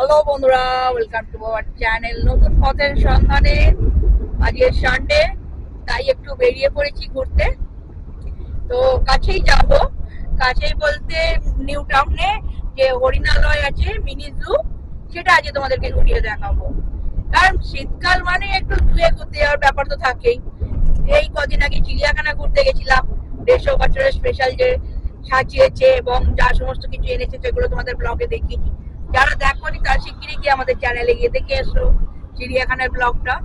Hello বন্ধুরা, welcome to our channel নতুন পথের সন্ধানে। আজকে সানডে, তাই একটু বেরিয়ে পড়েছি ঘুরতে। তো কাছেই যাব, কাছেই বলতে নিউ টাউনে যে হরিণালয় আছে, মিনি জু, সেটা আজকে তোমাদেরকে ঘুরিয়ে দেখাবো। কারণ শীতকাল মানে একটু জুয়ে ঘুরতে যাওয়ার ব্যাপার তো থাকেই। এই কদিন আগে চিড়িয়াখানা ঘুরতে গেছিলাম। 150 বছরের স্পেশাল যে সাজিয়েছে এবং যা সমস্ত কিছু এনেছে সেগুলো তোমাদের ব্লগে দেখিয়েছি। যারা দেখোনি তারা শিগগিরই গিয়ে আমাদের চ্যানেলে গিয়ে দেখে এসো চিড়িয়াখানার ব্লগটা।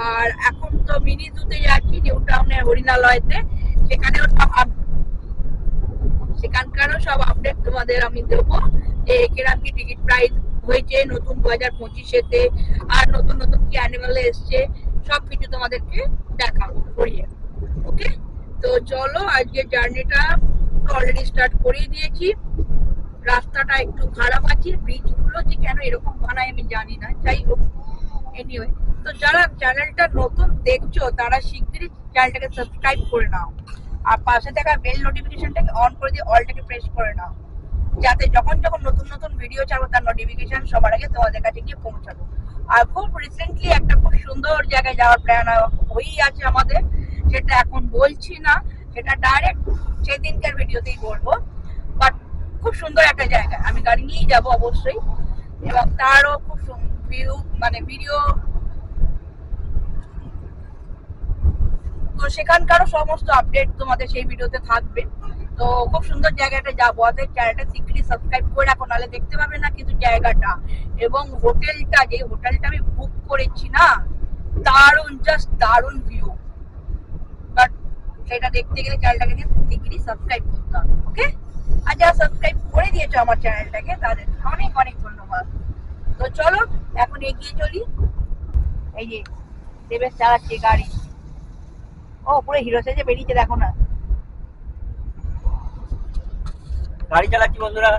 আর এখন তো মিনি জুতে যাচ্ছি, নিউ টাউনের হরিণালয়তে। সেখানকারও সব আপডেট তোমাদের আমি দেবো, যে কিরকম কি টিকিট প্রাইস হয়েছে নতুন 2025-এতে, আর নতুন নতুন কি অ্যানিমাল এসছে, সবকিছু তোমাদেরকে দেখাবো ঘুরিয়ে। ওকে, তো চলো আজকে জার্নিটা অলরেডি স্টার্ট করিয়ে দিয়েছি। রাস্তাটা একটু খারাপ আছে, ব্রিজ গুলো যে কেন এরকম বানায় আমি জানি না, যাই হোক। এনিওয়ে, তো যারা চ্যানেলটা নতুন দেখছো তারা শিগগিরই চ্যানেলটাকে সাবস্ক্রাইব করে নাও, আর পাশে থাকা বেল নোটিফিকেশনটাকে অন করে দিয়ে অলটাকে প্রেস করে নাও, যাতে যখন যখন নতুন নতুন ভিডিও ছাড়বো তার নোটিফিকেশন সবার আগে তোমাদের কাছে গিয়ে পৌঁছাবো। আর খুব রিসেন্টলি একটা খুব সুন্দর জায়গায় যাওয়ার প্ল্যান হয়েই আছে আমাদের, সেটা এখন বলছি না, সেটা ডাইরেক্ট সেদিনকার ভিডিওতেই বলবো। বাট খুব সুন্দর একটা জায়গা, আমি গাড়ি নিয়েই যাবো অবশ্যই, এবং তারও খুব ভিউ মানে ভিডিও, তো সেখানকারও সমস্ত আপডেট তোমাদের সেই ভিডিওতে থাকবে। তো খুব সুন্দর জায়গাটা যাবো, অতএব চ্যানেলটা শিগগিরই সাবস্ক্রাইব করে রাখো, নাহলে দেখতে পাবে না কিন্তু জায়গাটা। এবং হোটেলটা, যে হোটেলটা আমি বুক করেছি না, দারুণ, জাস্ট দারুণ ভিউ। বাট সেটা দেখতে গেলে চ্যানেলটাকে শিগগিরই সাবস্ক্রাইব করতে হবে। ওকে, আর যারা সাবস্ক্রাইব করে দিয়েছো আমার চ্যানেলটাকে তাদের অনেক অনেক ধন্যবাদ। তো চলো এখন এগিয়ে চলি। এই যে দেবেশ চালাচ্ছে গাড়ি, ও পুরো হিরো সেজে বেরিয়েছে, দেখো না। গাড়ি চালাচ্ছি বন্ধুরা,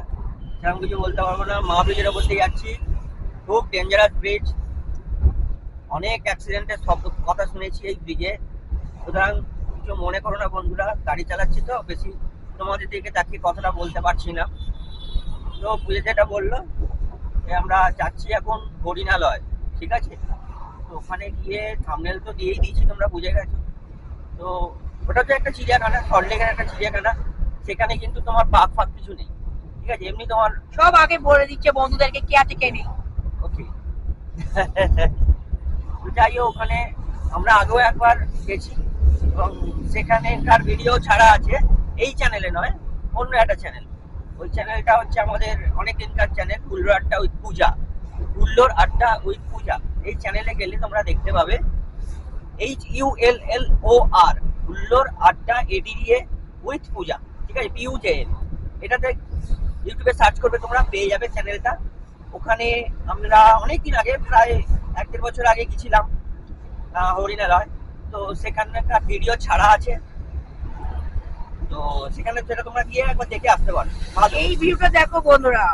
সেরকম কিছু বলতে পারবো না। মা ব্রিজের ওপর দিয়ে যাচ্ছি, খুব ডেঞ্জারাস ব্রিজ, অনেক অ্যাক্সিডেন্টের শব্দ কথা শুনেছি এই ব্রিজে। সুতরাং কিছু মনে করো না বন্ধুরা, গাড়ি চালাচ্ছি তো বেশি তোমাদের দিকে তাকিয়ে কথাটা বলতে পারছি না। তো পুজো যেটা বললো যে আমরা যাচ্ছি এখন হরিণালয়, ঠিক আছে। তো ওখানে গিয়ে থাম্বনেল তো দিয়েই দিয়েছি, তোমরা বুঝে গেছো। তো ওটা তো একটা চিড়িয়াখানা, সল্টলেকের একটা চিড়িয়াখানা। সেখানে কিন্তু তোমার বাঘ ফাঘ কিছু নেই, ঠিক আছে। এমনি তোমার সব আগে বলে দিচ্ছে বন্ধুদেরকে কে আছে কে নেই। ওকে। যাই হোক, ওখানে আমরা আগেও একবার গেছি এবং সেখানেকার ভিডিও ছাড়া আছে, এই চ্যানেলে নয়, অন্য একটা চ্যানেল। ওই চ্যানেলটা হচ্ছে আমাদের অনেক দিনকার চ্যানেল, হুল্লোর আড্ডা উইথ পূজা। হুল্লোর আড্ডা উইথ পূজা এই চ্যানেলে গেলে তোমরা দেখতে পাবে HULLOR, হুল্লোর আড্ডা ADDA উইথ পূজা, ঠিক আছে, PUJL। এটাতে ইউটিউবে সার্চ করবে, তোমরা পেয়ে যাবে চ্যানেলটা। ওখানে আমরা অনেকদিন আগে, প্রায় 1-1.5 বছর আগে গেছিলাম হরিণালয়। তো সেখানকার ভিডিও ছাড়া আছে, তো সেখানে সেটা তোমরা গিয়ে একবার দেখে আসতে পারো। এই ভিডিওটা দেখো বন্ধুরা।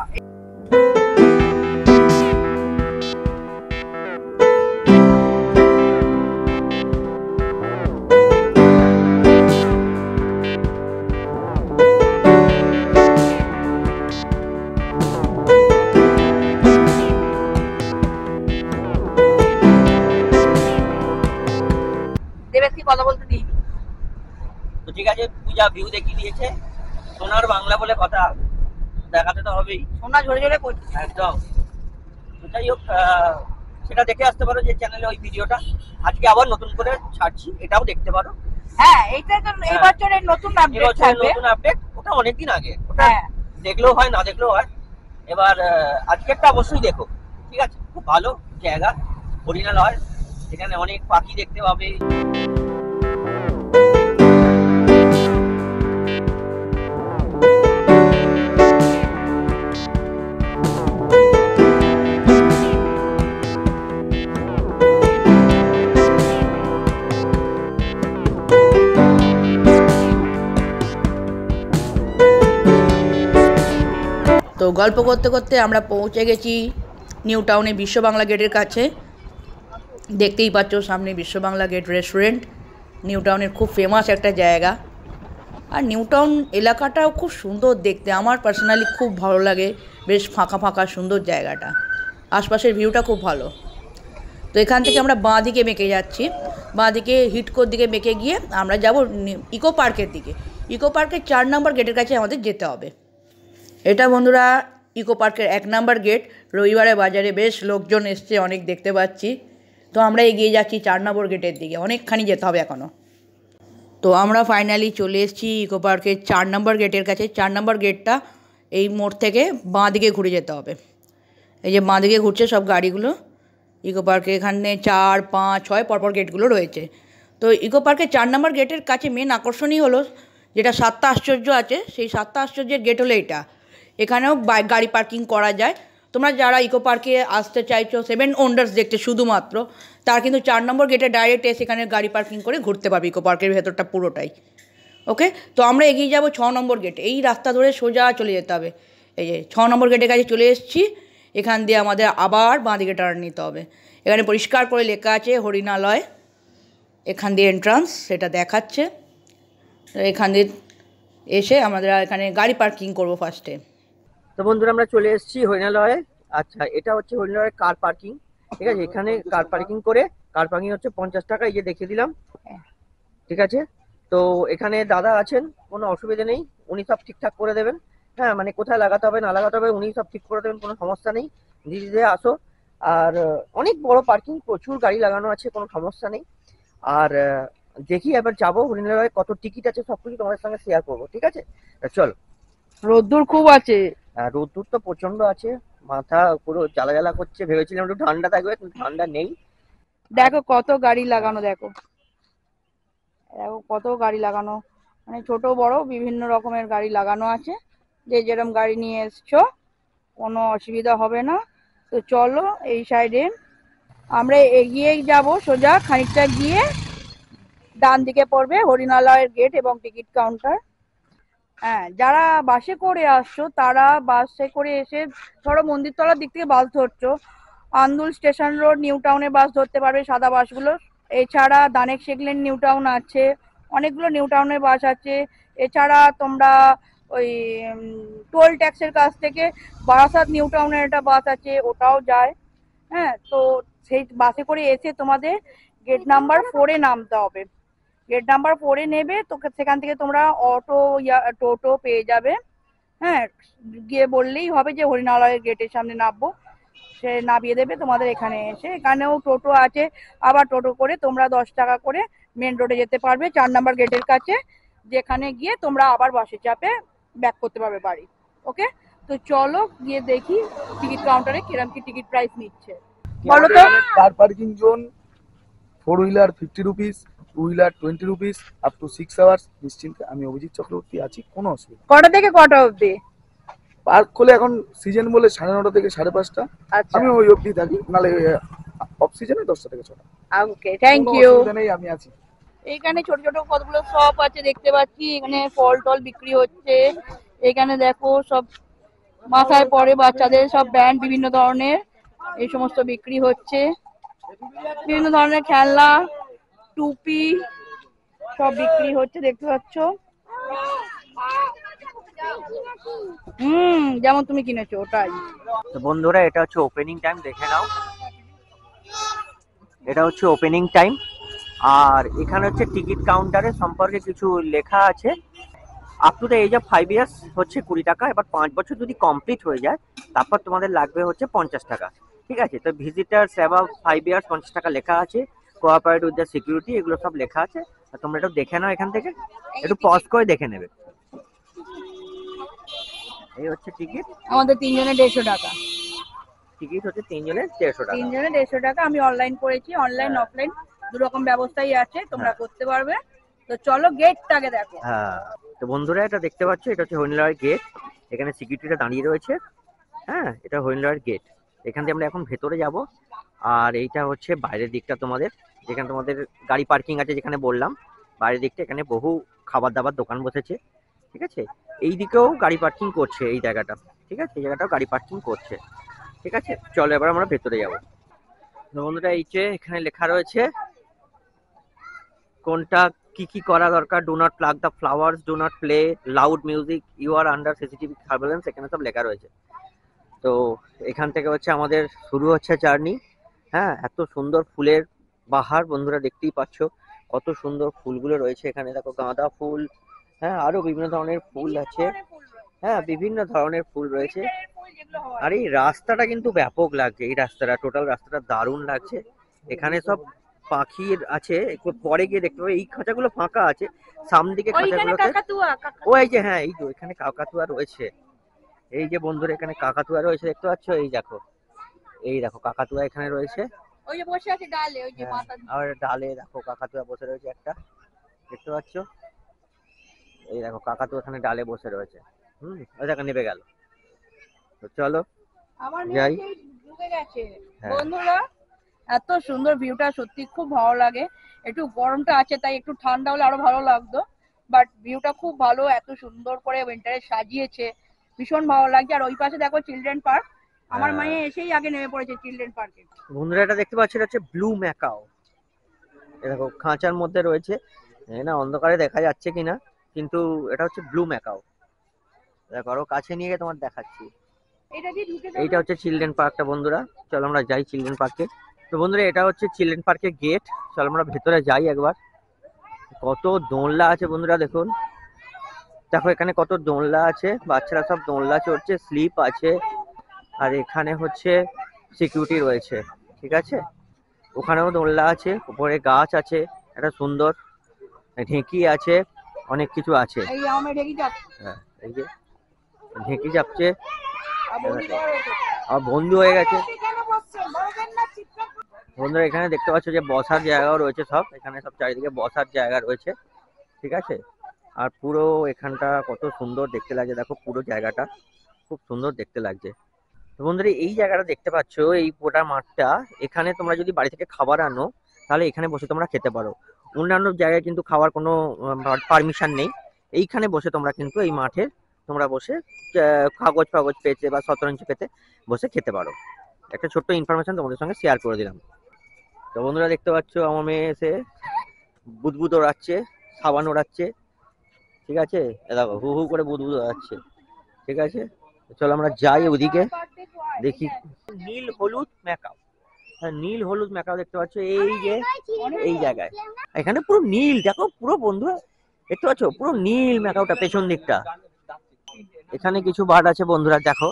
কথা বলতে দিই, তো ঠিক আছে, পূজা ভিউ দেখিয়ে দিয়েছে, সোনার বাংলা বলে কথা, দেখাতে তো হবেই, সোনা ঝরে ঝরে পড়ছে একদম। তো যাই হোক, সেটা দেখে আসতে পারো যে চ্যানেলে ওই ভিডিওটা আজকে আবার নতুন করে ছাড়ছি, এটাও দেখতে পারো। হ্যাঁ, এইটা তো এই বছরের নতুন আপডেট থাকবে। নতুন আপডেট, ওটা অনেকদিন আগে, ওটা দেখলেও হয় না দেখলেও হয়। এবার আজকেরটা অবশ্যই দেখো, ঠিক আছে। খুব ভালো জায়গা হরিণালয়, এখানে অনেক পাখি দেখতে পাবে। তো গল্প করতে করতে আমরা পৌঁছে গেছি নিউ টাউনে বিশ্ব বাংলা গেটের কাছে। দেখতেই পাচ্ছ সামনে বিশ্ব বাংলা গেট রেস্টুরেন্ট, নিউ টাউনের খুব ফেমাস একটা জায়গা। আর নিউ টাউন এলাকাটাও খুব সুন্দর দেখতে, আমার পার্সোনালি খুব ভালো লাগে, বেশ ফাঁকা ফাঁকা সুন্দর জায়গাটা। আশপাশের ভিউটা খুব ভালো। তো এখান থেকে আমরা বাঁ দিকে বেঁকে যাচ্ছি, বাঁ দিকে হিটকোর দিকে বেঁকে গিয়ে আমরা যাব ইকো পার্কের দিকে। ইকো পার্কের 4 নম্বর গেটের কাছে আমাদের যেতে হবে। এটা বন্ধুরা ইকো পার্কের 1 নম্বর গেট। রবিবারে বাজারে বেশ লোকজন এসছে, অনেক দেখতে পাচ্ছি। তো আমরা এগিয়ে যাচ্ছি 4 নম্বর গেটের দিকে, অনেকখানি যেতে হবে এখনও। তো আমরা ফাইনালি চলে এসেছি ইকো পার্কের 4 নম্বর গেটের কাছে। 4 নম্বর গেটটা এই মোড় থেকে বাঁ দিকে ঘুরে যেতে হবে। এই যে বাঁ দিকে ঘুরছে সব গাড়িগুলো। ইকো পার্কে এখানে 4, 5, 6 পরপর গেটগুলো রয়েছে। তো ইকো পার্কের 4 নম্বর গেটের কাছে মেন আকর্ষণই হলো যেটা 7টা আশ্চর্য আছে, সেই 7টা আশ্চর্যের গেট হলো এটা। এখানেও গাড়ি পার্কিং করা যায়। তোমরা যারা ইকো পার্কে আসতে চাইছো 7 ওয়ান্ডার্স দেখতে শুধুমাত্র, তার কিন্তু 4 নম্বর গেটে ডাইরেক্ট এসে এখানে গাড়ি পার্কিং করে ঘুরতে পারবে ইকো পার্কের ভেতরটা পুরোটাই। ওকে, তো আমরা এগিয়ে যাব 6 নম্বর গেট। এই রাস্তা ধরে সোজা চলে যেতে হবে। এই যে 6 নম্বর গেটের কাছে চলে এসেছি। এখান দিয়ে আমাদের আবার বাঁ দিকে টার্ন নিতে হবে। এখানে পরিষ্কার করে লেখা আছে হরিণালয়, এখান দিয়ে এন্ট্রান্স সেটা দেখাচ্ছে। এখান দিয়ে এসে আমাদের এখানে গাড়ি পার্কিং করবো ফার্স্টে। তো বন্ধুরা আমরা চলে এসেছি হরিণালয়ে। আচ্ছা, এটা হচ্ছে হরিণালয়ের কার পার্কিং। ঠিক আছে, এখানে কার পার্কিং করে, কার পার্কিং হচ্ছে 50 টাকা, এই যে দেখিয়ে দিলাম। ঠিক আছে, তো এখানে দাদা আছেন, কোনো অসুবিধা নেই, উনি সব ঠিকঠাক করে দেবেন। হ্যাঁ, মানে কোথায় লাগাতে হবে না লাগাতে হবে উনি সব ঠিক করে দেবেন, কোনো সমস্যা নেই। ধীরে ধীরে আসো। আর অনেক বড় পার্কিং, প্রচুর গাড়ি লাগানো আছে, কোনো সমস্যা নেই। আর দেখি এবার যাবো হরিণালয়ে, কত টিকিট আছে সবকিছু তোমাদের সঙ্গে শেয়ার করবো। ঠিক আছে, চলো। রোদ্দুর খুব আছে। রোদ্দুর তো প্রচন্ড আছে, মাথা পুরো জ্বালা জ্বালা করছে। ভেবেছিলাম একটু ঠান্ডা থাকবে, কিন্তু ঠান্ডা নেই। দেখো কত গাড়ি লাগানো, দেখো দেখো কত গাড়ি লাগানো, মানে ছোট বড় বিভিন্ন রকমের গাড়ি লাগানো আছে। যে যেরকম গাড়ি নিয়ে এসছো কোনো অসুবিধা হবে না। তো চলো এই সাইডে আমরা এগিয়েই যাব সোজা, খানিকটা গিয়ে ডান দিকে পড়বে হরিণালয়ের গেট এবং টিকিট কাউন্টার। হ্যাঁ, যারা বাসে করে আসছো তারা বাসে করে এসে ধরো মন্দিরতলার দিক থেকে বাস ধরছো, আন্দুল স্টেশন রোড নিউ টাউনের বাস ধরতে পারবে, সাদা বাসগুলো। এছাড়া দানেক শেখলেন নিউ টাউন আছে, অনেকগুলো নিউ টাউনের বাস আছে। এছাড়া তোমরা ওই টোল ট্যাক্সের কাছ থেকে বারাসাত নিউ টাউনের একটা বাস আছে, ওটাও যায়। হ্যাঁ, তো সেই বাসে করে এসে তোমাদের গেট নাম্বার 4-এ নামতে হবে। গেট নাম্বার 4-এ নেবে, তোকে সেখান থেকে তোমরা অটো টোটো পেয়ে যাবে। হ্যাঁ, গিয়ে বললেই হবে যে হরিণালয়ের গেটের সামনে নামবো, সে নামিয়ে দেবে তোমাদের এখানে এসে। এখানেও টোটো আছে, আবার টোটো করে তোমরা 10 টাকা করে মেন রোডে যেতে পারবে 4 নাম্বার গেটের কাছে, যেখানে গিয়ে তোমরা আবার বাসে চাপে ব্যাক করতে পারবে বাড়ি। ওকে, তো চলো গিয়ে দেখি টিকিট কাউন্টারে কিরম কি টিকিট প্রাইস নিচ্ছে বলো তো। Car parking zone 4 wheeler 50 rupees, 2 wheeler 20 rupees, up to 6 hours. নিশ্চিন্তে আমি অভিজিৎ চক্রবর্তী আছি, কোনো অসুবিধা। কটা থেকে কটা অবধি? পার্ক খোলে এখন সিজন বলে 9:30 থেকে 5:30। আচ্ছা, আমি ওই অবধি থাকি, নালে অফ সিজনে 10টা থেকে 6টা। ওকে, থ্যাংক কোনো ইউ। অসুবিধা নেই, আমি আছি। এখানে ছোট ছোট কতগুলো শপ আছে দেখতে পাচ্ছি, এখানে ফল টল বিক্রি হচ্ছে। এখানে দেখো সব মাথায় পরে বাচ্চাদের সব ব্যান্ড বিভিন্ন ধরনের এই সমস্ত বিক্রি হচ্ছে। বিভিন্ন ধরনের খেলনা, টুপি সব বিক্রি হচ্ছে দেখতে পাচ্ছ। যেমন তুমি কিনেছো ওটাই। তো বন্ধুরা এটা হচ্ছে ওপেনিং টাইম, দেখে নাও। এটা হচ্ছে ওপেনিং টাইম। আর এখানে হচ্ছে টিকিট কাউন্টারের সম্পর্কে কিছু লেখা আছে। Up to the age of 5 years হচ্ছে 20 টাকা। এবার 5 বছর যদি কমপ্লিট হয়ে যায় তারপর তোমাদের লাগবে হচ্ছে 50 টাকা। ঠিক আছে, তো ভিজিটার্স অ্যাবাভ 5 ইয়ার্স 50 টাকা লেখা আছে। কোঅপারেট উইথ দ্য সিকিউরিটি, এগুলো সব লেখা আছে। তোমরা একটু দেখে নাও, এখান থেকে একটু পজ করে দেখে নেবে। এই হচ্ছে টিকিট। আমাদের 3 জনের 150 টাকা। টিকিট হচ্ছে 3 জনের 150 টাকা। 3 জনের 150 টাকা। আমি অনলাইন করেছি, অনলাইন অফলাইন দুরকম ব্যবস্থাই আছে, তোমরা করতে পারবে। তো চলো গেটটাকে দেখো। হ্যাঁ, তো বন্ধুরা এটা দেখতে পাচ্ছ, এটা হচ্ছে হরিণালয়ের গেট। এখানে সিকিউরিটিটা দাঁড়িয়ে রয়েছে। হ্যাঁ, এটা হরিণালয়ের গেট। এখান থেকে আমরা এখন ভেতরে যাব। আর এইটা হচ্ছে বাইরের দিকটা তোমাদের, যেখানে তোমাদের গাড়ি পার্কিং আছে, যেখানে বললাম বাইরের দিকটা। এখানে বহু খাবার দাবার দোকান বসেছে। ঠিক আছে, এই দিকেও গাড়ি পার্কিং করছে এই জায়গাটা। ঠিক আছে, এই জায়গাটাও গাড়ি পার্কিং করছে। ঠিক আছে, চলো এবার আমরা ভেতরে যাবো। বন্ধুরা এই যে এখানে লেখা রয়েছে কোনটা কি কি করা দরকার। Do not pluck the flowers, do not play loud music, you are under CCTV surveillance, এখানে সব লেখা রয়েছে। তো এখান থেকে হচ্ছে আমাদের শুরু হচ্ছে জার্নি। হ্যাঁ, এত সুন্দর ফুলের বাহার বন্ধুরা, দেখতেই পাচ্ছ কত সুন্দর ফুলগুলো রয়েছে এখানে। দেখো গাঁদা ফুল, হ্যাঁ আরো বিভিন্ন ধরনের ফুল আছে। হ্যাঁ, বিভিন্ন ধরনের ফুল রয়েছে। আর এই রাস্তাটা কিন্তু ব্যাপক লাগছে, এই রাস্তাটা, টোটাল রাস্তাটা দারুণ লাগছে। এখানে সব পাখি আছে, একটু পরে গিয়ে দেখতে পাবে। এই খাঁচাগুলো ফাঁকা আছে, সামনের দিকে খাঁচাগুলোতে ও এই যে, হ্যাঁ এই তো এখানে কাকাতুয়া রয়েছে। এই যে বন্ধুরা এখানে কাকাতুয়া রয়েছে, দেখতে পাচ্ছ? এই দেখো, এই দেখো কাকাতুয়া এখানে রয়েছে। ওই যে বসে আছে ডালে, ওই যে মাথা আর ডালে দেখো কাকাতুয়া বসে রয়েছে একটা, দেখতে পাচ্ছ? এই দেখো কাকাতুয়া এখানে ডালে বসে রয়েছে। ওই দেখো নেমে গেল। তো চলো আমার যাই। মেয়ে ঢুকে গেছে। হ্যাঁ। বন্ধুরা এত সুন্দর ভিউটা সত্যি খুব ভালো লাগে। একটু গরমটা আছে তাই একটু ঠান্ডা হলে আরো ভালো লাগতো, বাট ভিউটা খুব ভালো, এত সুন্দর করে উইন্টারে সাজিয়েছে, ভীষণ ভালো লাগছে। আর ওই পাশে দেখো চিলড্রেন পার্ক, আমার হ্যাঁ। মেয়ে এসেই আগে নেমে পড়েছে চিলড্রেন পার্কে। বন্ধুরা এটা দেখতে পাচ্ছ, এটা হচ্ছে ব্লু ম্যাকাও। এ দেখো খাঁচার মধ্যে রয়েছে, না অন্ধকারে দেখা যাচ্ছে কিনা, কিন্তু এটা হচ্ছে ব্লু ম্যাকাও। দেখো আরো কাছে নিয়ে গিয়ে তোমার দেখাচ্ছি। এটা দিয়ে ঢুকে এইটা হচ্ছে চিলড্রেন পার্কটা বন্ধুরা। চলো আমরা যাই চিলড্রেন পার্কে। তো বন্ধুরা এটা হচ্ছে চিলড্রেন পার্কের গেট। চলো আমরা ভেতরে যাই একবার। কত দোলনা আছে বন্ধুরা, দেখুন। দেখো এখানে কত দোলনা আছে, বাচ্চারা সব দোলনা চড়ছে, স্লিপ আছে। আর এখানে হচ্ছে সিকিউরিটি রয়েছে, ঠিক আছে। ওখানেও দোলনা আছে, উপরে গাছ আছে, একটা সুন্দর ঢেঁকি আছে, অনেক কিছু আছে। এই আমার ঢেকে যাচ্ছে। হ্যাঁ, এই যে ঢেঁকি যাচ্ছে, আর বৌদি বড় হয়েছে। আর বন্ধু হয়ে গেছে। কেন বসছেন? বলবেন না চিৎকার বন্ধুরা এখানে দেখতে পাচ্ছ যে বসার জায়গাও রয়েছে সব, এখানে সব চারিদিকে বসার জায়গা রয়েছে, ঠিক আছে। আর পুরো এখানটা কত সুন্দর দেখতে লাগছে, দেখো পুরো জায়গাটা খুব সুন্দর দেখতে লাগছে। তো বন্ধুরা এই জায়গাটা দেখতে পাচ্ছ, এই গোটা মাঠটা, এখানে তোমরা যদি বাড়ি থেকে খাবার আনো তাহলে এখানে বসে তোমরা খেতে পারো। অন্যান্য জায়গায় কিন্তু খাওয়ার কোনো পারমিশন নেই। এইখানে বসে তোমরা কিন্তু এই মাঠে তোমরা বসে কাগজ ফাগজ পেতে বা শতরঞ্চ পেতে বসে খেতে পারো। একটা ছোট্ট ইনফরমেশন তোমাদের সঙ্গে শেয়ার করে দিলাম। তো বন্ধুরা দেখতে পাচ্ছ আমার মেয়ে এসে বুদবুদ ওড়াচ্ছে, সাবান ওড়াচ্ছে, ঠিক আছে। এ দেখো হু হু করে বুদবুদ ওড়াচ্ছে, ঠিক আছে। চলো আমরা যাই ওদিকে দেখি। নীল হলুদ ম্যাকাও, হ্যাঁ নীল হলুদ ম্যাকাও দেখতে পাচ্ছ এই যে এই জায়গায়। এখানে পুরো নীল, দেখো পুরো বন্ধুরা দেখতে পাচ্ছ পুরো নীল ম্যাকাওটা, পেছন দিকটা। এখানে কিছু বার্ড আছে বন্ধুরা, দেখো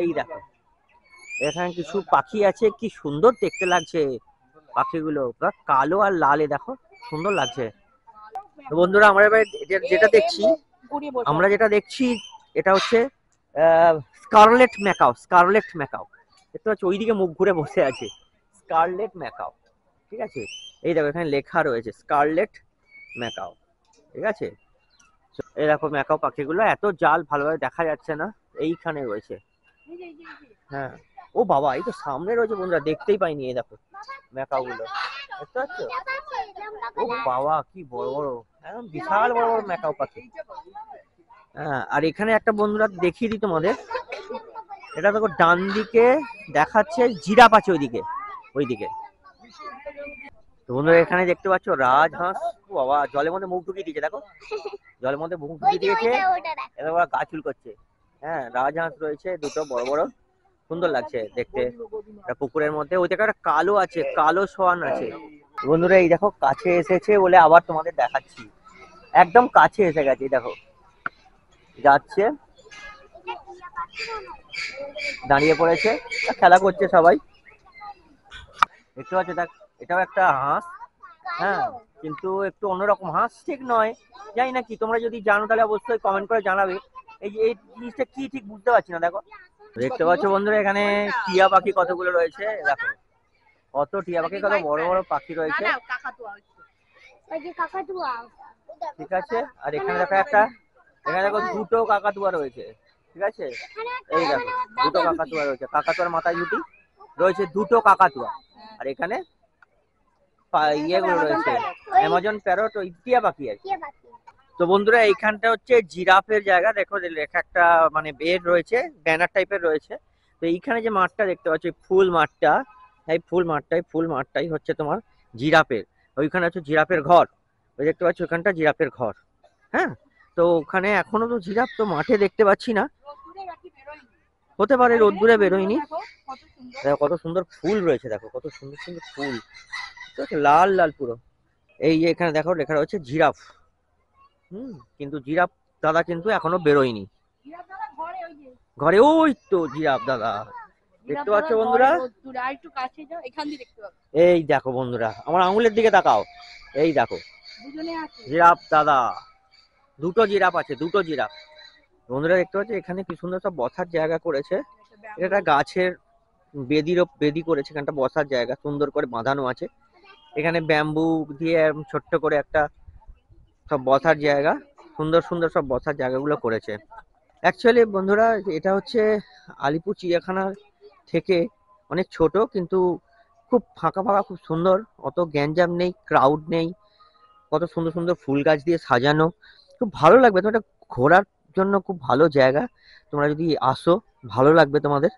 এই দেখো এখানে কিছু পাখি আছে, কি সুন্দর দেখতে লাগছে পাখিগুলো, পুরো কালো আর লালে, দেখো সুন্দর লাগছে। তো বন্ধুরা আমরা এবার যেটা দেখছি, আমরা যেটা দেখছি এটা হচ্ছে স্কারলেট ম্যাকাও। স্কারলেট ম্যাকাও দেখতে পাচ্ছ, ওইদিকে মুখ ঘুরে বসে আছে, স্কারলেট ম্যাকাও, ঠিক আছে। এই দেখো এখানে লেখা রয়েছে স্কারলেট ম্যাকাও, ঠিক আছে। এই দেখো ম্যাকাও পাখিগুলো, এত জাল ভালোভাবে দেখা যাচ্ছে না, এইখানে রয়েছে। হ্যাঁ, ও বাবা এই তো সামনে রয়েছে বন্ধুরা, দেখতেই পাইনি। এই দেখো ম্যাকাও গুলো দেখতে পাচ্ছ, ও বাবা কি বড় বড়, একদম বিশাল বড় বড় ম্যাকাও পাখি। হ্যাঁ, আর এখানে একটা বন্ধুরা দেখিয়ে দিই তোমাদের, এটা দেখো ডান দিকে দেখাচ্ছে জিরাফ আছে, ওইদিকে। তো বন্ধুরা এখানে দেখতে পাচ্ছ রাজহাঁস, ও বাবা জলের মধ্যে মুখ ঢুকিয়ে দিয়েছে, দেখো জলের মধ্যে মুখ ঢুকিয়ে দিয়েছে, এবার ওরা গা চুল করছে। হ্যাঁ, রাজহাঁস রয়েছে দুটো বড় বড়, সুন্দর লাগছে দেখতে। পুকুরের মধ্যে ওই জায়গাটা কালো আছে, কালো সোয়ান আছে। বন্ধুরা এই দেখো কাছে এসেছে বলে আবার তোমাদের দেখাচ্ছি, একদম কাছে এসে গেছে, দেখো যাচ্ছে, দাঁড়িয়ে পড়েছে, খেলা করছে সবাই, দেখতে পাচ্ছ। দেখ এটাও একটা হাঁস, হ্যাঁ কিন্তু একটু অন্যরকম হাঁস, ঠিক নয়, জানি না কি, তোমরা যদি জানো তাহলে অবশ্যই কমেন্ট করে জানাবে। এই যে এই জিনিসটা কি ঠিক বুঝতে পারছি না। দেখো দেখতে পাচ্ছ বন্ধুরা এখানে টিয়া পাখি কতগুলো রয়েছে, দেখো কত টিয়া পাখি, কত বড় বড় পাখি রয়েছে, ঠিক আছে। আর এখানে দেখো এখানে দেখো দুটো কাকাতুয়া রয়েছে, ঠিক আছে। এই দেখো দুটো কাকাতুয়া রয়েছে, কাকাতুয়ার মাথায় দুটি রয়েছে, দুটো কাকাতুয়া। আর এখানে ইয়েগুলো রয়েছে অ্যামাজন প্যারট, ওই টিয়া পাখি আর কি। তো বন্ধুরা এইখানটা হচ্ছে জিরাফের জায়গা, দেখো লেখা একটা মানে বেড রয়েছে, ব্যানার টাইপের রয়েছে। তো এইখানে যে মাঠটা দেখতে পাচ্ছ, ফুল মাঠটা, এই ফুল মাঠটাই হচ্ছে তোমার জিরাফের। ওইখানে হচ্ছে জিরাফের ঘর, ওই দেখতে পাচ্ছ ওখানটা জিরাফের ঘর। হ্যাঁ, তো ওখানে এখনো তো জিরাফ তো মাঠে দেখতে পাচ্ছি না। হতে পারে রোদ্দুরে বেরোয়নি। দেখো কত সুন্দর। দেখো কত সুন্দর ফুল রয়েছে, দেখো কত সুন্দর সুন্দর ফুল, ঠিক আছে, লাল লাল পুরো। এই যে এখানে দেখো লেখা রয়েছে জিরাফ। কিন্তু জিরাফ দাদা কিন্তু এখনো বেরোয়নি জিরাফ দাদা ঘরে, ওই যে ঘরে, ওই তো জিরাফ দাদা দেখতে পাচ্ছ বন্ধুরা। রোদ্দুরে আর একটু কাছে যাও, এখান দিয়ে দেখতে পাবে। এই দেখো বন্ধুরা, আমার আঙুলের দিকে তাকাও, এই দেখো দুজনে আছে। জিরাফ দাদা, দুটো জিরাফ আছে, দুটো জিরাফ। বন্ধুরা দেখতে পাচ্ছ এখানে কি সুন্দর সব বসার জায়গা করেছে। এটা গাছের বেদি করেছে, এখানটা বসার জায়গা সুন্দর করে বাঁধানো আছে। এখানে ব্যাম্বু দিয়ে ছোট্ট করে একটা সব বসার জায়গা, সুন্দর সুন্দর সব বসার জায়গাগুলো করেছে। অ্যাকচুয়ালি বন্ধুরা এটা হচ্ছে আলিপুর চিড়িয়াখানার থেকে অনেক ছোট, কিন্তু খুব ফাঁকা ফাঁকা, খুব সুন্দর, অত গ্যাঞ্জাম নেই, ক্রাউড নেই, কত সুন্দর সুন্দর ফুল গাছ দিয়ে সাজানো, খুব ভালো লাগবে। তোমার ঘোরার জন্য খুব ভালো জায়গা, তোমরা যদি আসো ভালো লাগবে তোমাদের।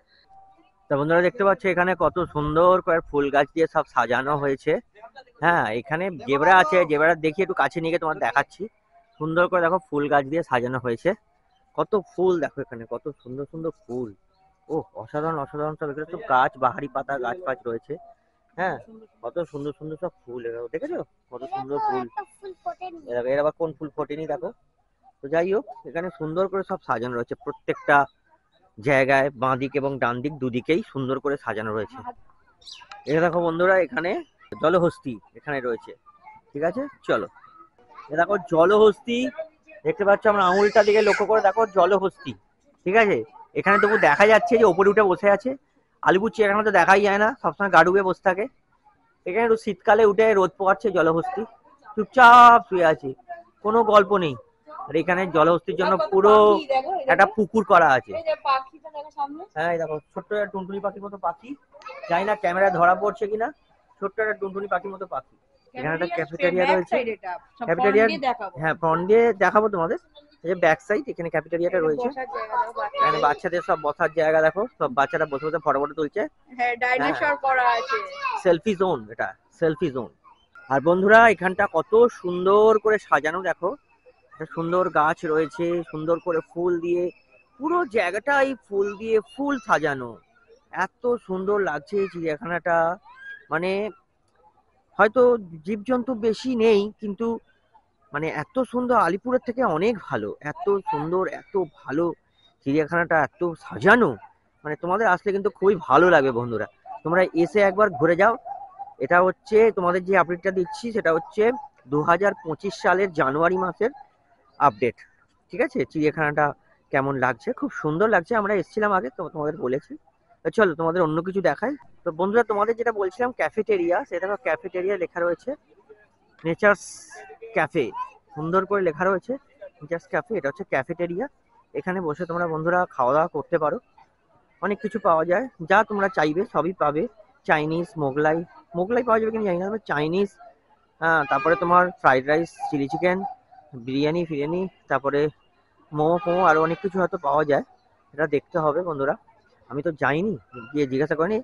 তা বন্ধুরা দেখতে পাচ্ছ এখানে কত সুন্দর করে ফুল গাছ দিয়ে সব সাজানো হয়েছে। হ্যাঁ, এখানে জেব্রা আছে, জেব্রা দেখি একটু কাছে নিয়ে গিয়ে তোমার দেখাচ্ছি। সুন্দর করে দেখো ফুল গাছ দিয়ে সাজানো হয়েছে, কত ফুল দেখো এখানে, কত সুন্দর সুন্দর ফুল। ও অসাধারণ অসাধারণ সব এখানে সব গাছ, বাহারি পাতা গাছ ফাছ রয়েছে। হ্যাঁ, কত সুন্দর সুন্দর সব ফুল, দেখেছো কত সুন্দর ফুল। এর আবার কোন ফুল ফোটেনি দেখো। তো যাই হোক, এখানে সুন্দর করে সব সাজানো রয়েছে, প্রত্যেকটা জায়গায় বাঁ দিক এবং ডান দিক দুদিকেই সুন্দর করে সাজানো রয়েছে। এটা দেখো বন্ধুরা, এখানে জলহস্তি এখানে রয়েছে, ঠিক আছে। চলো, এ দেখো জলহস্তি দেখতে পাচ্ছ, আমরা আঙুলটা দিকে লক্ষ্য করে দেখো জলহস্তি, ঠিক আছে। এখানে তবু দেখা যাচ্ছে যে ওপরে উঠে বসে আছে। আলিপুর চিড়িয়াখানা তো দেখাই যায় না, সবসময় গাড়ুবে বসে থাকে। এখানে একটু শীতকালে উঠে রোদ পোয়াচ্ছে জলহস্তি, চুপচাপ শুয়ে আছে, কোনো গল্প নেই। আর এখানে জলহস্তির জন্য পুরো একটা পুকুর করা আছে। হ্যাঁ, দেখো ছোট্ট একটা টুনটুনি পাখির মতো পাখি, জানি না ক্যামেরা ধরা পড়ছে কিনা, ছোট্ট একটা টুনটুনি পাখির মতো পাখি। এখানে একটা ক্যাফেটেরিয়া রয়েছে, ক্যাফেটেরিয়া, হ্যাঁ ফ্রন্ট দিয়ে দেখাবো তোমাদের। এই যে ব্যাক সাইড, এখানে ক্যাফেটেরিয়াটা রয়েছে, এখানে বাচ্চাদের সব বসার জায়গা, দেখো সব বাচ্চারা বসে বসে ফটো ফটো তুলছে। হ্যাঁ, ডাইনোসর করা আছে, সেলফি জোন, এটা সেলফি জোন। আর বন্ধুরা এখানটা কত সুন্দর করে সাজানো, দেখো সুন্দর গাছ রয়েছে, সুন্দর করে ফুল দিয়ে পুরো জায়গাটাই ফুল দিয়ে ফুল সাজানো, এত সুন্দর লাগছে এই চিড়িয়াখানাটা। মানে হয়তো জীবজন্তু বেশি নেই, কিন্তু মানে এত সুন্দর, আলিপুরের থেকে অনেক ভালো, এত সুন্দর এত ভালো চিড়িয়াখানাটা, এত সাজানো, মানে তোমাদের আসলে কিন্তু খুবই ভালো লাগবে বন্ধুরা। তোমরা এসে একবার ঘুরে যাও। এটা হচ্ছে তোমাদের যে আপডেটটা দিচ্ছি, সেটা হচ্ছে 2025 সালের জানুয়ারি মাসের আপডেট, ঠিক আছে। চিড়িয়াখানাটা কেমন লাগছে, খুব সুন্দর লাগছে, আমরা এসেছিলাম আগে, তো তোমাদের বলেছি। চলো তোমাদের অন্য কিছু দেখাই। তো বন্ধুরা তোমাদের যেটা বলছিলাম ক্যাফেটেরিয়া, সেটা ক্যাফেটেরিয়া লেখা রয়েছে নেচার্স ক্যাফে, সুন্দর করে লেখা রয়েছে নেচার্স ক্যাফে, এটা হচ্ছে ক্যাফেটেরিয়া। এখানে বসে তোমরা বন্ধুরা খাওয়া দাওয়া করতে পারো, অনেক কিছু পাওয়া যায়, যা তোমরা চাইবে সবই পাবে। চাইনিজ, মোগলাই পাওয়া যাবে কিনা জানি না, তবে চাইনিজ, তারপরে তোমার fried rice, chilli chicken, biryani ফিরিয়ানি, তারপরে মোমো ফোমো, আরো অনেক কিছু হয়তো পাওয়া যায়, এটা দেখতে হবে বন্ধুরা। আমি তো যাইনি, গিয়ে জিজ্ঞাসা করিনি,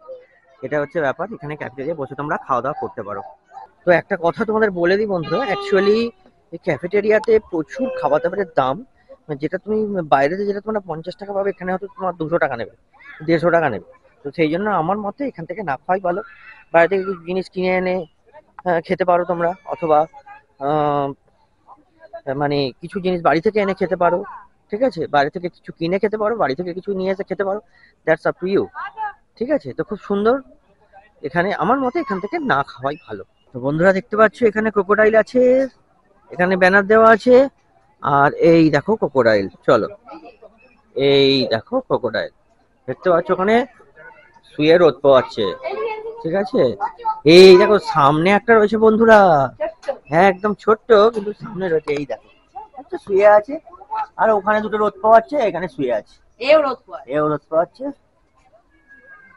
এটা হচ্ছে ব্যাপার। এখানে ক্যাফেটেরিয়া বসে তোমরা খাওয়া দাওয়া করতে পারো। তো একটা কথা তোমাদের বলে দিই বন্ধুরা, অ্যাকচুয়ালি এই ক্যাফেটেরিয়াতে প্রচুর খাবার দাবারের দাম, যেটা তুমি বাইরেতে যেটা তোমরা 50 টাকা পাবে, এখানে হয়তো তোমার 200 টাকা নেবে, 150 টাকা নেবে। তো সেই জন্য আমার মতে এখান থেকে না খাওয়াই ভালো। বাইরে থেকে কিছু জিনিস কিনে এনে খেতে পারো তোমরা, অথবা মানে কিছু জিনিস বাড়ি থেকে এনে খেতে পারো, ঠিক আছে। বাড়ি থেকে কিছু কিনে খেতে পারো, বাড়ি থেকে কিছু নিয়ে এসে খেতে পারো, দ্যাটস আপ টু ইউ, ঠিক আছে। তো খুব সুন্দর, এখানে আমার মতে এখান থেকে না খাওয়াই ভালো। তো বন্ধুরা দেখতে পাচ্ছ এখানে ক্রোকোডাইল আছে, এখানে ব্যানার দেওয়া আছে, আর এই দেখো ক্রোকোডাইল, চলো এই দেখো ক্রোকোডাইল দেখতে পাচ্ছ, ওখানে শুয়ে রোদ পোয়াচ্ছে, ঠিক আছে। এই দেখো সামনে একটা রয়েছে বন্ধুরা, হ্যাঁ একদম ছোট্ট, কিন্তু সামনে রয়েছে, এই দেখো একটা শুয়ে আছে, আর ওখানে দুটো রোদ পোয়াচ্ছে, এখানে শুয়ে আছে, এও রোদ পোয়াচ্ছে।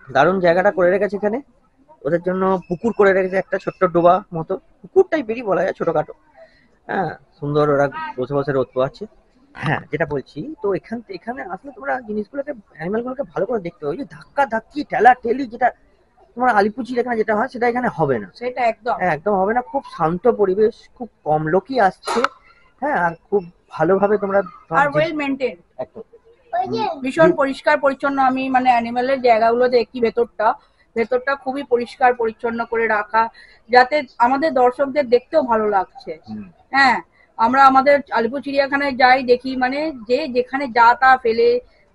দারুণ জায়গাটা করে রেখেছে এখানে, ওদের জন্য পুকুর করে রেখেছে, একটা ছোট্ট ডোবা মতো, পুকুর টাইপেরই বলা যায়, ছোটখাটো। হ্যাঁ, সুন্দর, ওরা বসে বসে রোদ পোয়াচ্ছে। হ্যাঁ, যেটা বলছি, তো এখানে আসলে তোমরা জিনিসগুলোকে, অ্যানিমালগুলোকে ভালো করে দেখতে হবে। যে ধাক্কা ধাক্কি ঠেলা ঠেলি যেটা তোমার আলিপুর চিড়িয়াখানা যেটা হয়, সেটা এখানে হবে না, সেটা একদম একদম হবে না। খুব শান্ত পরিবেশ, খুব কম লোকই আসছে, হ্যাঁ, আর খুব ভালোভাবে তোমরা আর ওয়েল মেইনটেইন, একদম ভীষণ পরিষ্কার পরিচ্ছন্ন। আমি মানে অ্যানিমেলের জায়গাগুলো দেখি, ভেতরটা খুবই পরিষ্কার পরিচ্ছন্ন করে রাখা, যাতে আমাদের দর্শকদের দেখতেও ভালো লাগছে। হ্যাঁ, আমরা আমাদের আলিপুর চিড়িয়াখানায় যাই, দেখি মানে যে যেখানে যা তা ফেলে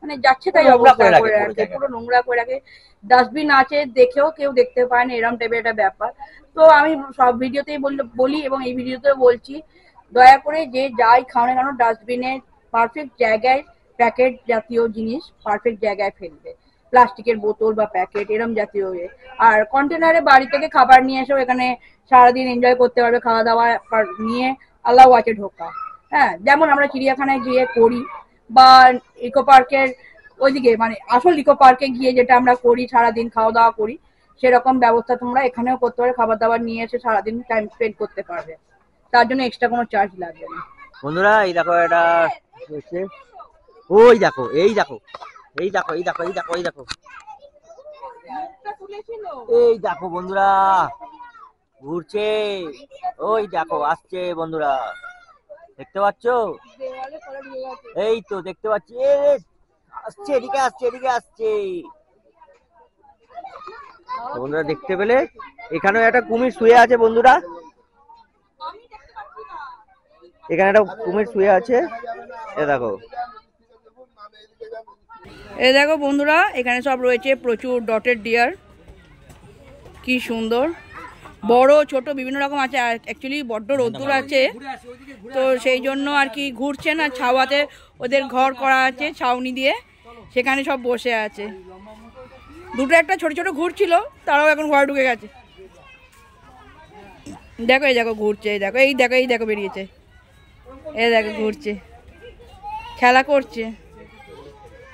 মানে যাচ্ছে তাই অবস্থা করে রাখে, পুরো নোংরা করে রাখে। ডাস্টবিন আছে দেখেও কেউ দেখতে পায় না, এরকম টাইপের একটা ব্যাপার। তো আমি সব ভিডিওতেই বলি এবং এই ভিডিওতেও বলছি, দয়া করে যে যাই খাও না কেন ডাস্টবিনে পারফেক্ট জায়গায় প্যাকেট জাতীয় জিনিস পারফেক্ট জায়গায় ফেলবে, প্লাস্টিকের বোতল বা প্যাকেট এরম জাতীয়। আর কন্টেনারে বাড়ি থেকে খাবার নিয়ে এসেও এখানে সারাদিন এনজয় করতে পারবে, খাওয়া দাওয়া নিয়ে আল্লাহ আছে ঢোকা। হ্যাঁ, যেমন আমরা চিড়িয়াখানায় গিয়ে করি বা ইকো পার্কের ওইদিকে মানে আসল ইকো পার্কে গিয়ে যেটা আমরা করি, সারাদিন খাওয়া দাওয়া করি, সেরকম ব্যবস্থা তোমরা এখানেও করতে পারবে। খাবার দাবার নিয়ে এসে সারাদিন টাইম স্পেন্ড করতে পারবে, তার জন্য এক্সট্রা কোনো চার্জ লাগবে না। বন্ধুরা এই দেখো এটা হচ্ছে, ওই দেখো এই দেখো এই দেখো এই দেখো এই দেখো এই দেখো এই দেখো বন্ধুরা ঘুরছে, ওই দেখো আসছে বন্ধুরা, দেখতে পাচ্ছ? এই তো দেখতে পাচ্ছি, আসছে এদিকে আসছে এদিকে আসছে। বন্ধুরা দেখতে পেলে এখানেও একটা কুমির শুয়ে আছে বন্ধুরা, এখানে একটা কুমির শুয়ে আছে, এ দেখো। এই দেখো বন্ধুরা, এখানে সব রয়েছে প্রচুর ডটেড ডিয়ার, কি সুন্দর, বড় ছোট বিভিন্ন রকম আছে। আর অ্যাকচুয়ালি বড্ড রোদ্দুর আছে, তো সেই জন্য আর কি ঘুরছে না, ছাওয়াতে ওদের ঘর করা আছে ছাউনি দিয়ে, সেখানে সব বসে আছে। দুটো একটা ছোট ছোট ঘুরছিল, তারাও এখন ঘরে ঢুকে গেছে। দেখো এই দেখো ঘুরছে, এই দেখো এই দেখো এই দেখো বেরিয়েছে, এই দেখো ঘুরছে, খেলা করছে,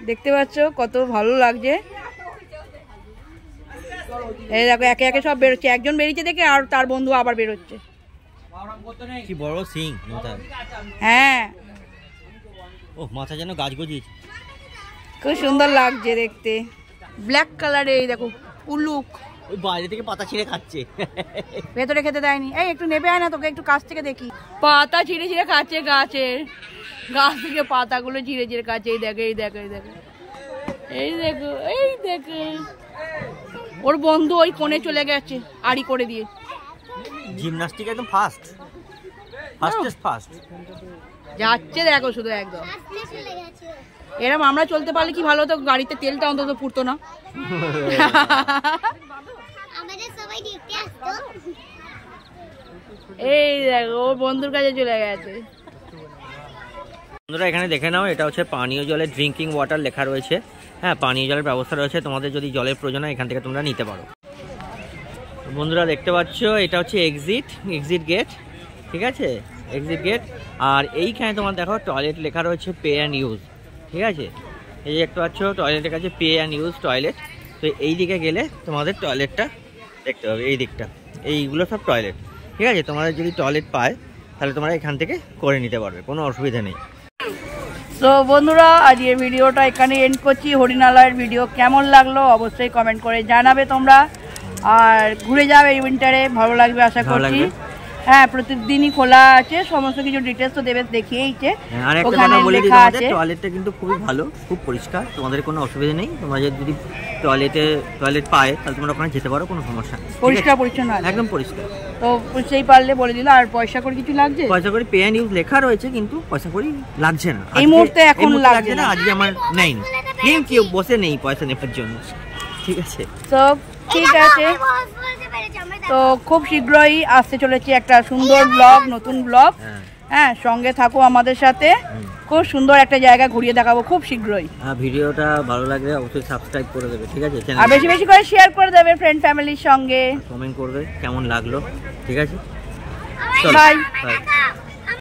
দেখতে পাচ্ছ কত ভালো লাগছে। এই দেখো একে একে সব বেরোচ্ছে, একজন বেরিয়েছে দেখে আর তার বন্ধু আবার বেরোচ্ছে। কি বড় সিং, হ্যাঁ, ও মাথা যেন গাছ গজিয়েছে, খুব সুন্দর লাগছে দেখতে। ব্ল্যাক কালারে এই দেখো উল্লুক, ওই বাইরে থেকে পাতা ছিঁড়ে খাচ্ছে, ভেতরে খেতে দেয়নি। এই একটু নেবে আয় না, তোকে একটু কাছ থেকে দেখি। পাতা ছিঁড়ে ছিঁড়ে খাচ্ছে গাছের, গাছ থেকে পাতাগুলো ছিঁড়ে ছিঁড়ে খাচ্ছে। এই দেখো এই দেখো এই দেখো এই দেখো এই দেখো, ওর বন্ধু ওই কোণে চলে গেছে আড়ি করে দিয়ে। জিমনাস্টিক একদম ফাস্ট ফাস্ট যাচ্ছে দেখো শুধু একদম। এরম আমরা চলতে পারলে কি ভালো হতো, গাড়িতে তেলটা অন্তত পুড়তো না। এই দেখো ওর বন্ধুর কাছে চলে গেছে। বন্ধুরা এখানে দেখে নাও, এটা হচ্ছে পানীয় জলের ড্রিঙ্কিং ওয়াটার লেখা রয়েছে। হ্যাঁ, পানীয় জলের ব্যবস্থা রয়েছে, তোমাদের যদি জলের প্রয়োজন হয় এখান থেকে তোমরা নিতে পারো। বন্ধুরা দেখতে পাচ্ছ এটা হচ্ছে এক্সিট গেট, ঠিক আছে, এক্সিট গেট। আর এইখানে তোমার দেখো টয়লেট লেখা রয়েছে পে অ্যান্ড ইউজ, ঠিক আছে। এই যে দেখতে পাচ্ছ টয়লেটের কাছে পে অ্যান্ড ইউজ টয়লেট। তো এই দিকে গেলে তোমাদের টয়লেটটা দেখতে হবে, এই দিকটা, এইগুলো সব টয়লেট, ঠিক আছে। তোমাদের যদি টয়লেট পায় তাহলে তোমরা এখান থেকে করে নিতে পারবে, কোনো অসুবিধা নেই। তো বন্ধুরা আজকের ভিডিওটা এখানে এন্ড করছি। হরিণালয়ের ভিডিও কেমন লাগলো অবশ্যই কমেন্ট করে জানাবে তোমরা, আর ঘুরে যাবে এই উইন্টারে, ভালো লাগবে আশা করছি। হ্যাঁ, প্রতিদিনই খোলা আছে, সমস্ত কিছু ডিটেলস তো দেবে দেখিয়েইছে। আর একটা কথা বলে দিই, তোমাদের টয়লেটটা কিন্তু খুবই ভালো, খুব পরিষ্কার, তোমাদের কোনো অসুবিধা নেই। তোমরা যদি টয়লেট পায় তাহলে তোমরা ওখানে যেতে পারো, কোনো সমস্যা নেই, পরিষ্কার পরিচ্ছন্ন একদম পরিষ্কার। তো সেই পারলে বলে দিল। আর পয়সা করে কিছু লাগছে? পয়সা করে পে অ্যান্ড ইউজ লেখা রয়েছে, কিন্তু পয়সা করে লাগছে না এই মুহূর্তে, এখন লাগছে না। আজকে আমার নেইনি, কেউ বসে নেই পয়সা নেওয়ার জন্য, ঠিক আছে। তো ঠিক আছে, তো খুব শীঘ্রই আসতে চলেছে একটা সুন্দর ব্লগ, নতুন ব্লগ। হ্যাঁ, সঙ্গে থাকো আমাদের সাথে, খুব সুন্দর একটা জায়গা ঘুরিয়ে দেখাবো খুব শীঘ্রই। ভিডিওটা ভালো লাগলে অবশ্যই সাবস্ক্রাইব করে দেবে, ঠিক আছে। আর বেশি বেশি করে শেয়ার করে দেবে ফ্রেন্ড ফ্যামিলির সঙ্গে, কমেন্ট করবে কেমন লাগলো, ঠিক আছে। বাই।